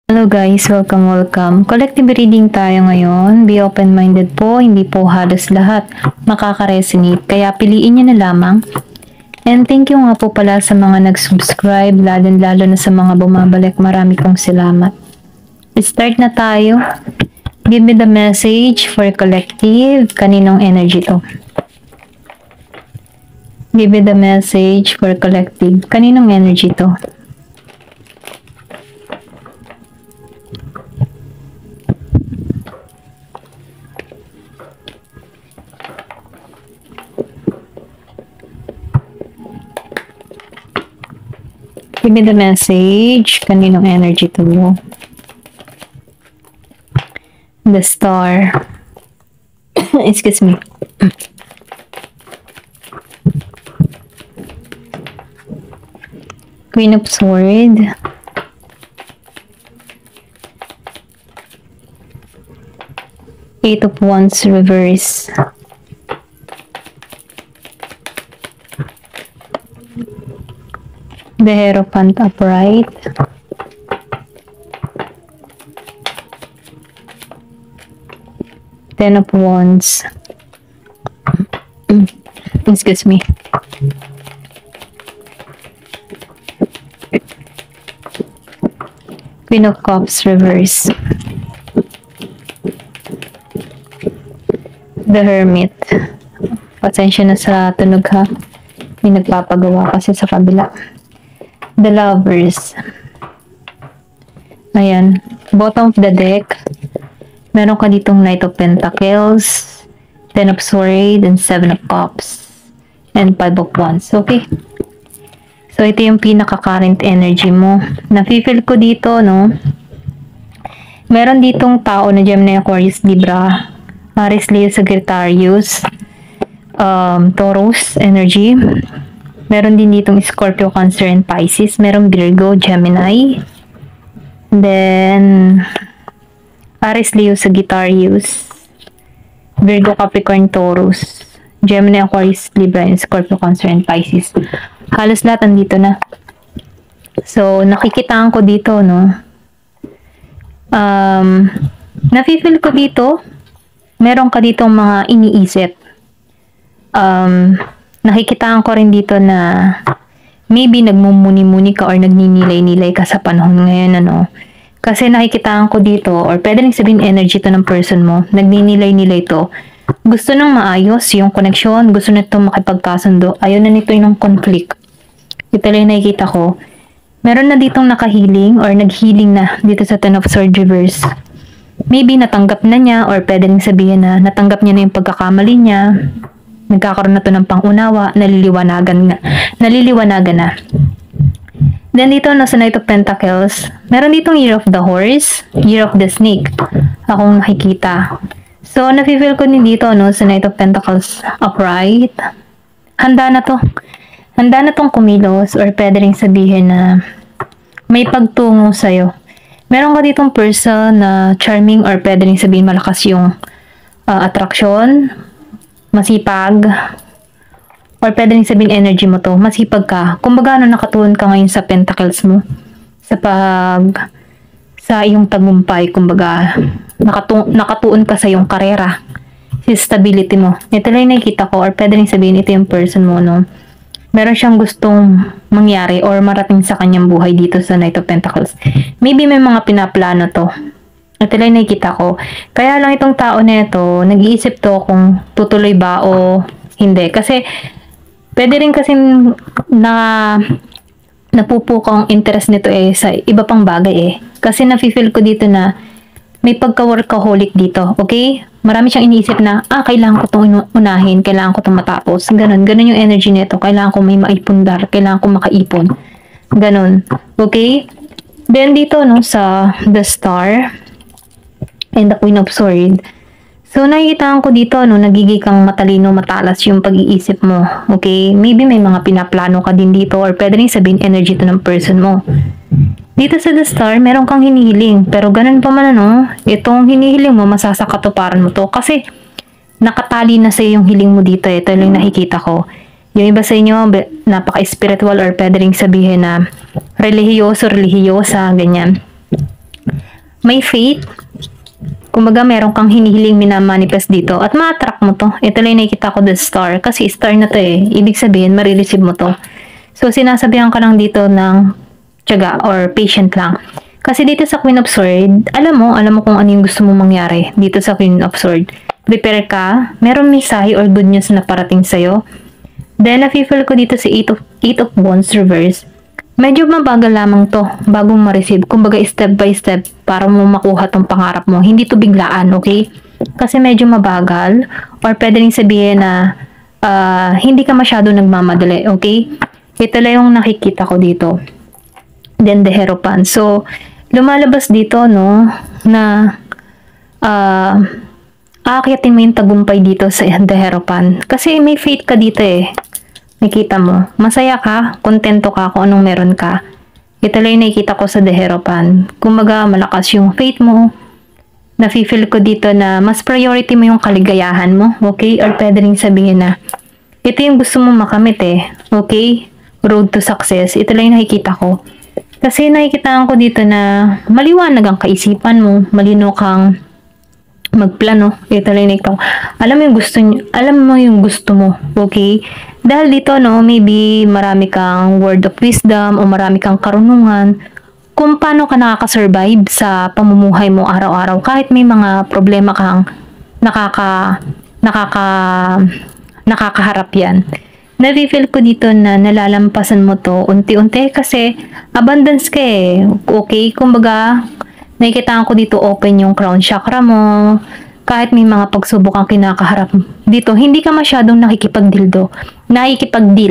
Hello guys, welcome. Collective reading tayo ngayon. Be open-minded po, hindi po halos lahat makaka-resonate. Kaya piliin nyo na lamang. And thank you nga po pala sa mga nag-subscribe, lalo na sa mga bumabalik. Marami pong salamat. Start na tayo. Give me the message for collective. Kaninong energy to? Give me the message for collective. Kaninong energy to? Give me the message. Kaninong energy to mo? The Star. Excuse me. Queen of Swords. Eight of Wands reverse. The Hierophant upright. Ten of Wands. Excuse me. Queen of Cups reverse. The Hermit. Pasensya na sa tunog ha. May nagpapagawa kasi sa kabila. The Lovers. Ayan. Bottom of the deck. Meron ka ditong Knight of Pentacles, Ten of Swords, and Seven of Cups, and Five of Wands. Okay. So, ito yung pinaka-current energy mo. Nafe-feel ko dito, no? Meron ditong tao na Gemini, Aquarius, Libra, Aries, Leo, Sagittarius, Taurus energy. Meron din ditong Scorpio, Cancer, and Pisces. Meron Virgo, Gemini. Then, Aries, Leo, Sagittarius, Virgo, Capricorn, Taurus, Gemini, Aquarius, Libra, and Scorpio, Cancer, and Pisces. Halos lahat andito na. So, nakikitaan ko dito, no? Nafe-feel ko dito, meron ka ditong mga iniisip. Nakikitaan ko rin dito na maybe nagmumuni-muni ka or nagninilay-nilay ka sa panahon ngayon, ano? Kasi nakikitaan ko dito, or pwede rin sabihin energy to ng person mo, nagninilay-nilay to. Gusto nang maayos yung connection, gusto nito makipagkasundo, ayaw na nito yung conflict. Ito lang nakikita ko. Meron na ditong nakahealing or naghealing na dito sa Ten of Swords reverse. Maybe natanggap na niya, or pwede rin sabihin na natanggap niya na yung pagkakamali niya. Nagkakaroon na to ng pangunawa, naliliwanagan na. Then dito, nasa Knight of Pentacles, meron ditong Year of the Horse, Year of the Snake, akong nakikita. So, nafe-feel ko din dito, no, sa Knight of Pentacles upright. Handa na to. Handa na tong kumilos, or pwede rin sabihin na may pagtungo sa'yo. Meron ka ditong person na charming, or pwede rin sabihin malakas yung attraction, masipag, or pwede rin sabihin energy mo to, masipag ka. Kumbaga, nakatuon ka ngayon sa pentacles mo. Sa iyong tagumpay, kumbaga, nakatuon ka sa iyong karera. Sa stability mo. Ito lang nakikita ko, or pwede rin sabihin ito yung person mo, no? Meron siyang gustong mangyari or marating sa kanyang buhay dito sa Knight of Pentacles. Maybe may mga pinaplano to. Ito lang nakikita ko. Kaya lang itong tao na ito, nag-iisip to kung tutuloy ba o hindi. Kasi, pwede rin kasi napupukong interest nito sa iba pang bagay Kasi nafe-feel ko dito na may pagka-workaholic dito. Okay? Marami siyang iniisip na, kailangan ko itong unahin, kailangan ko itong matapos. Ganon yung energy nito. Kailangan ko may maipundar, kailangan ko makaipon. Ganon. Okay? Then dito, no, sa The Star and the Queen of Swords. So, nakikita ko dito, no, nagiging kang matalino, matalas yung pag-iisip mo. Okay? Maybe may mga pinaplano ka din dito, or pwede rin sabihin energy to ng person mo. Dito sa The Star, meron kang hinihiling. Pero ganun pa man, ano, itong hinihiling mo, masasakatuparan mo to. Kasi, nakatali na sa yung hiling mo dito. Ito yung nakikita ko. Yung iba sa inyo, napaka-spiritual or pwede rin sabihin na relihiyoso, relihiyosa, ganyan. may faith. Kumbaga, meron kang hinihiling minamanifest dito at ma-attract mo to. Ito lang nakikita ko the star. Kasi star na to eh. Ibig sabihin, marireceive mo to. So, sinasabihan ka lang dito ng tiyaga or patient lang. Kasi dito sa Queen of Swords, alam mo kung ano yung gusto mong mangyari dito sa Queen of Swords. Prepare ka, meron mensahe or good news na parating sa'yo. Then, nafe-feel ko dito si 8 of Wands reverse. Medyo mabagal lamang to bagong ma-receive. Kumbaga step by step para mo makuha tong pangarap mo. Hindi to biglaan, okay? Kasi medyo mabagal or pwede rin sabihin na hindi ka masyado nagmamadali, okay? Ito lang yung nakikita ko dito. Then the Hierophant. So, lumalabas dito, no, na aakyatin mo yung tagumpay dito sa the Hierophant. Kasi may faith ka dito eh. Nakita mo, masaya ka, kontento ka kung anong meron ka. Ito lang yung nakikita ko sa the Hierophant. Kumbaga, malakas yung faith mo. Nafe-feel ko dito na mas priority mo yung kaligayahan mo, okay? Or pwede rin sabihin na, ito yung gusto mo makamit eh, okay? Road to success. Ito lang yung nakikita ko. Kasi nakikita ko dito na maliwanag ang kaisipan mo, malino kang magplano. Ito lang ikaw. Alam mo yung gusto mo, okay? Dahil dito, no, maybe marami kang word of wisdom o marami kang karunungan kung paano ka nakaka-survive sa pamumuhay mo araw-araw kahit may mga problema kang nakakaharap yan. Nafe-feel ko dito na nalalampasan mo to unti-unti kasi abundance ka eh. Okay? Kumbaga, nakikita ko dito open yung crown chakra mo. Kahit may mga pagsubok ang kinakaharap dito, hindi ka masyadong nakikipagdeal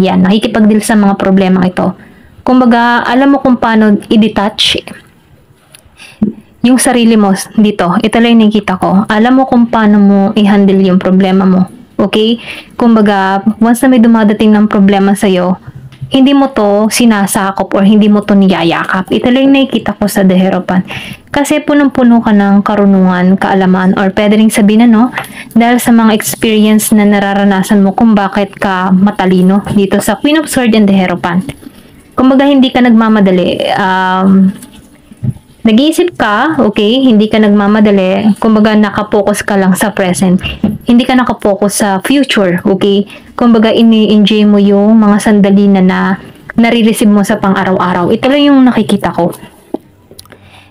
yan. Nakikipagdeal sa mga problema ito. Kumbaga, alam mo kung paano i-detach yung sarili mo dito. Ito lang yung nakikita ko. Alam mo kung paano mo i-handle yung problema mo. Okay? Kumbaga, once na may dumadating ng problema sa'yo, hindi mo to sinasakop or hindi mo to niyayakap. Ito lang yung nakikita ko sa the Hierophant. Kasi punong-puno ka ng karunungan, kaalaman, or pwede rin sabihin na, no, dahil sa mga experience na nararanasan mo kung bakit ka matalino dito sa Queen of Swords and the Hierophant. Kumbaga, hindi ka nagmamadali. Nag-iisip ka, okay, hindi ka nagmamadali. Kumbaga, nakapokus ka lang sa present. Hindi ka nakapokus sa future, okay? Kumbaga, ini-enjoy mo yung mga sandali na nare-receive mo sa pang-araw-araw. Ito lang yung nakikita ko.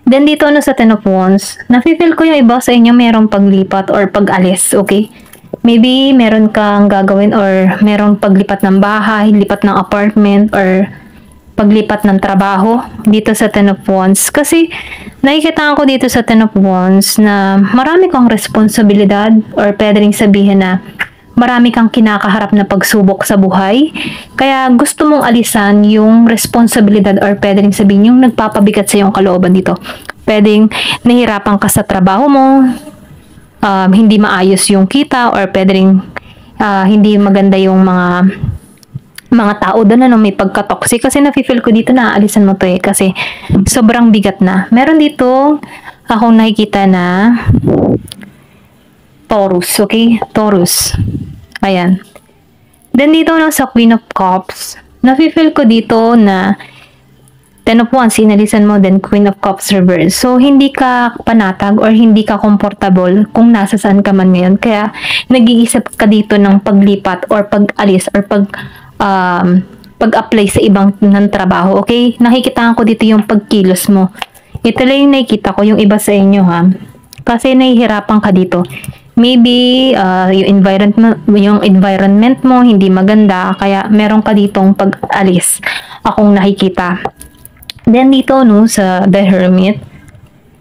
Then, dito sa Ten of Wands, nafe-feel ko yung iba sa inyo merong paglipat or pag-alis, okay? Maybe, meron kang gagawin or merong paglipat ng bahay, lipat ng apartment, or paglipat ng trabaho dito sa Ten of Wands. Kasi nakikita ko dito sa Ten of Wands na marami kang responsibilidad or pwede rin sabihin na marami kang kinakaharap na pagsubok sa buhay. Kaya gusto mong alisan yung responsibilidad or pwede rin sabihin yung nagpapabigat sa iyong kalooban dito. Pwedeng nahirapan ka sa trabaho mo, hindi maayos yung kita or pwede rin hindi maganda yung mga tao doon may pagka-toxic kasi nafe-feel ko dito na aalisan mo to eh kasi sobrang bigat na. Meron dito akong nakikita na Taurus, okay? Taurus. Ayan. Then dito na sa Queen of Cups, nafe-feel ko dito na Ten of Wands, inalisan mo, then Queen of Cups reverse. So, hindi ka panatag or hindi ka comfortable kung nasa saan ka man ngayon. Kaya, nag-iisip ka dito ng paglipat or pag-alis or pag-apply sa ibang ng trabaho, okay? Nakikita ko dito yung pagkilos mo. Ito lang yung nakikita ko, yung iba sa inyo, ha? Kasi nahihirapan ka dito. Maybe, yung environment mo hindi maganda, kaya meron ka ditong pag-alis. Akong nakikita. Then, dito, no, sa The Hermit,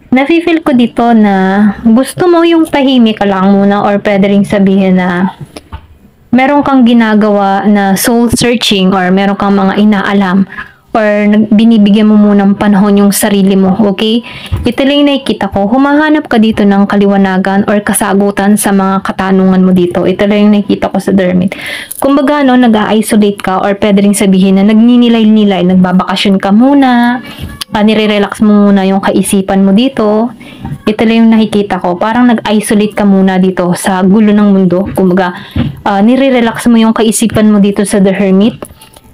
nafe-feel ko dito na gusto mo yung tahimik ka lang muna or pwede rin sabihin na meron kang ginagawa na soul searching or meron kang mga inaalam or binibigyan mo munang panahon yung sarili mo, okay? Ito lang yung nakikita ko. Humahanap ka dito ng kaliwanagan or kasagutan sa mga katanungan mo dito. Ito lang yung nakikita ko sa Hermit. Kumbaga, no, nag-isolate ka or pwede rin sabihin na nagninilay-nilay, nagbabakasyon ka muna, nire-relax mo muna yung kaisipan mo dito. Ito lang yung nakikita ko. Parang nag-isolate ka muna dito sa gulo ng mundo. Kumbaga, nire-relax mo yung kaisipan mo dito sa The Hermit.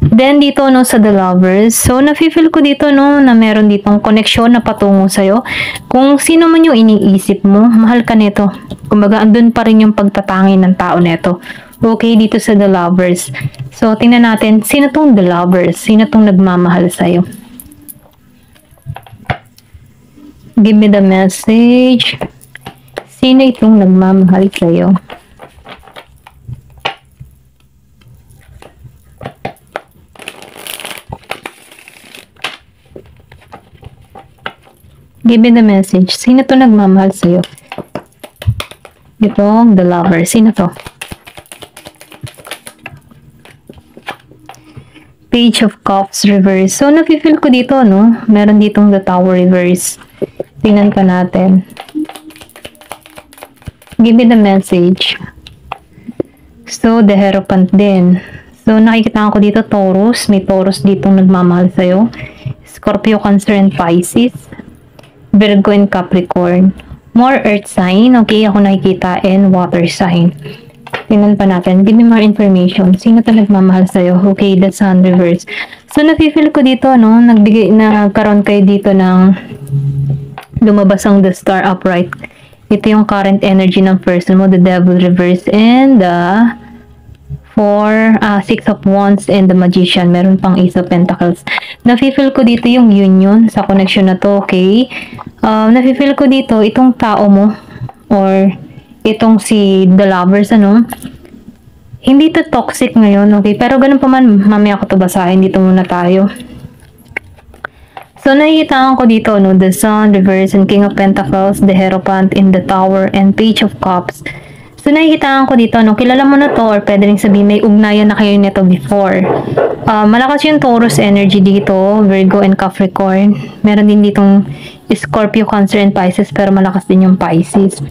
Then dito no sa The Lovers, so nafe-feel ko dito no na meron ditong koneksyon na patungo sa'yo. Kung sino man yung iniisip mo, mahal ka nito. Kumbaga andun pa rin yung pagtatangi ng tao neto. Okay, dito sa The Lovers. So tingnan natin, sino tong The Lovers? Sino tong nagmamahal sa'yo? Give me the message. Sino itong nagmamahal sa'yo? Give me the message. Sino to nagmamahal sa'yo? Itong The Lover. Sino to? Page of Cups reverse. So, nafe-feel ko dito, no? Meron ditong The Tower reverse. Tingnan pa natin. Give me the message. So, the Hierophant din. So, nakikita ko dito, Taurus. May Taurus ditong nagmamahal sa'yo. Scorpio, Cancer, and Pisces. Virgo and Capricorn. More earth sign. Okay, ako nakikita. And water sign. Tingnan pa natin. Give me more information. Sino to nagmamahal sa'yo? Okay, the Sun reverse. So, nafe-feel ko dito, no? Nagkaroon kayo dito ng lumabas ang the Star upright. Ito yung current energy ng person mo. The Devil reverse. And the Six of Wands and the Magician. Meron pang Ace of Pentacles. Nafe-feel ko dito yung union sa connection na to, okay? Nafe-feel ko dito, itong tao mo, or itong si The Lovers, ano? Hindi to toxic ngayon, okay? Pero ganun pa man, mamaya ko to basahin. Dito muna tayo. So, nakikita ko dito, no? The Sun, Reverse, and King of Pentacles, the Hierophant in the Tower, and Page of Cups. So, nakikita ko dito, no, kilala mo na to or pwede rin sabihin may ugnayan na kayo nito before. Malakas yung Taurus energy dito, Virgo and Capricorn. Meron din ditong Scorpio, Cancer, and Pisces, pero malakas din yung Pisces.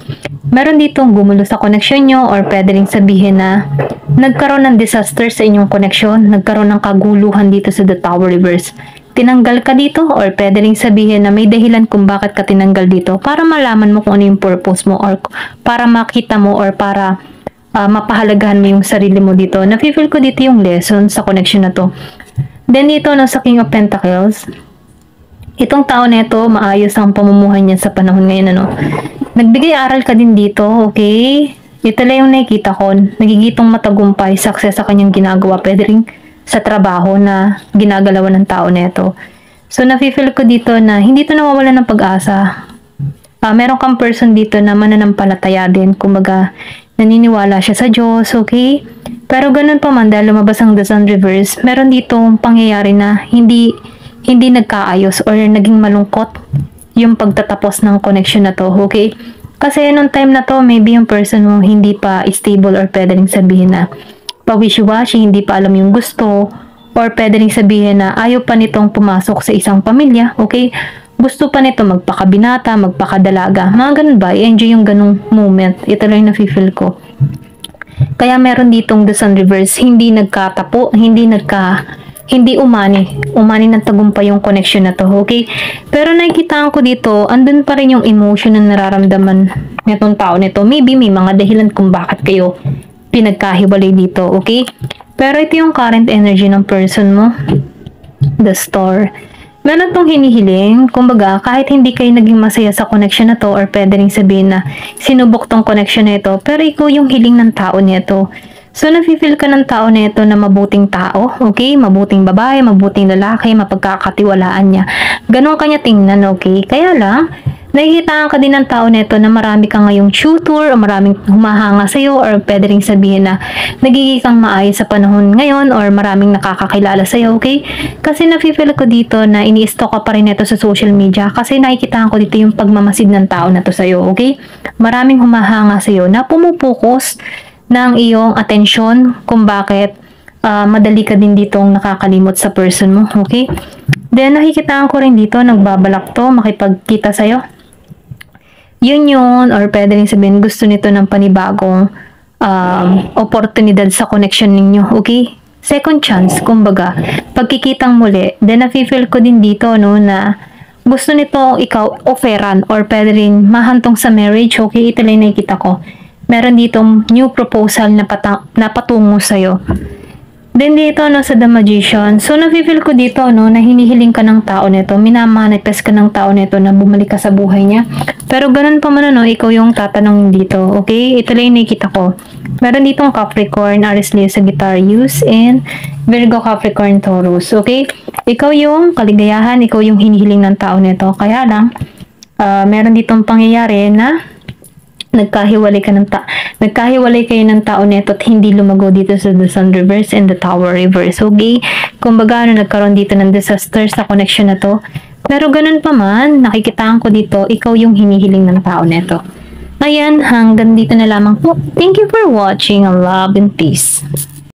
Meron ditong gumulo sa connection nyo or pwede rin sabihin na nagkaroon ng disaster sa inyong connection, nagkaroon ng kaguluhan dito sa The Tower Reverse. Tinanggal ka dito or pwede rin sabihin na may dahilan kung bakit ka tinanggal dito para malaman mo kung ano yung purpose mo or para makita mo or para mapahalagahan mo yung sarili mo dito. Nafe-feel ko dito yung lesson sa connection na to. Then dito na sa King of Pentacles, itong tao na ito, maayos ang pamumuhay niya sa panahon ngayon, ano. Nagbigay aral ka din dito, okay? Ito lang yung nakikita ko, nagigitong matagumpay, success sa kanyang ginagawa, pwede rin sa trabaho na ginagalawan ng tao neto. So, nafe-feel ko dito na hindi to nawawala ng pag-asa. Meron kang person dito na mananampalataya din. Kumbaga, naniniwala siya sa Diyos, okay? Pero ganun pa man, dahil lumabas ang The Sun Reverse, meron dito pangyayari na hindi nagkaayos or naging malungkot yung pagtatapos ng connection na to, okay? Kasi nung time na to, maybe yung person mo hindi pa stable or pwede rin sabihin na pa-wishy-washy, hindi pa alam yung gusto, or pwede rin sabihin na ayaw pa nitong pumasok sa isang pamilya, okay? Gusto pa nito magpakabinata, magpakadalaga, mga ganun ba? I-enjoy yung ganung moment. Ito lang yung nafe-feel ko. Kaya meron ditong The Sun Reverse, hindi nagkatapo, hindi umani ng tagumpay yung connection na to, okay? Pero nakikita ko dito, andun pa rin yung emotion na nararamdaman nitong tao nito. Maybe may mga dahilan kung bakit kayo pinagkahiwalay dito, okay? Pero ito yung current energy ng person mo. The Star. Meron tong hinihiling, kumbaga, kahit hindi kayo naging masaya sa connection na to or pwede rin sabihin na sinubok tong connection na ito, pero ikaw yung hiling ng tao nito. So, nafe-feel ka ng tao nito na mabuting tao, okay? Mabuting babae, mabuting lalaki, mapagkakatiwalaan niya. Ganon kanya tingnan, okay? Kaya lang, nakikita ka din ng tao nito na marami kang ngayong tutor o maraming humahanga sa'yo or pwede rin sabihin na nagiging kang maayos sa panahon ngayon or maraming nakakakilala sa'yo, okay? Kasi nafe-feel ko dito na ini-stalk ka pa rin ito sa social media kasi nakikita ko dito yung pagmamasid ng tao na to sa'yo, okay? Maraming humahanga sa'yo na pumupokus ng iyong atensyon kung bakit madali ka din ditong nakakalimot sa person mo, okay? Then, nakikita ko rin dito, nagbabalak to, makipagkita sa'yo. Yun, or pwede rin sabihin, gusto nito ng panibagong oportunidad sa connection ninyo, okay? Second chance, kumbaga, pagkikitang muli, then nafe-feel ko din dito, no, na gusto nito ikaw offeran or pwede rin mahantong sa marriage, okay? Ito lang nakikita ko. Meron ditong new proposal na patungo sa'yo. Then dito, no, sa The Magician. So, nafe-feel ko dito, no, na hinihiling ka ng tao nito. Minamanifest ka ng tao nito na bumalik ka sa buhay niya. Pero ganun pa man, no, ikaw yung tatanong dito. Okay? Ito lang yung nakikita ko. Meron ditong Capricorn, Aries, Leo, Sagittarius, and Virgo, Capricorn, Taurus. Okay? Ikaw yung kaligayahan, ikaw yung hinihiling ng tao nito. Kaya lang, meron ditong pangyayari na nagkahiwalay kayo ng tao neto at hindi lumago dito sa the Sun reverse and the Tower reverse. Okay? Kumbaga, nagkaroon dito ng disaster sa connection na to. Pero ganun pa man, nakikitaan ko dito, ikaw yung hinihiling ng tao neto. Ayan, hanggang dito na lamang po. Thank you for watching. Love and peace.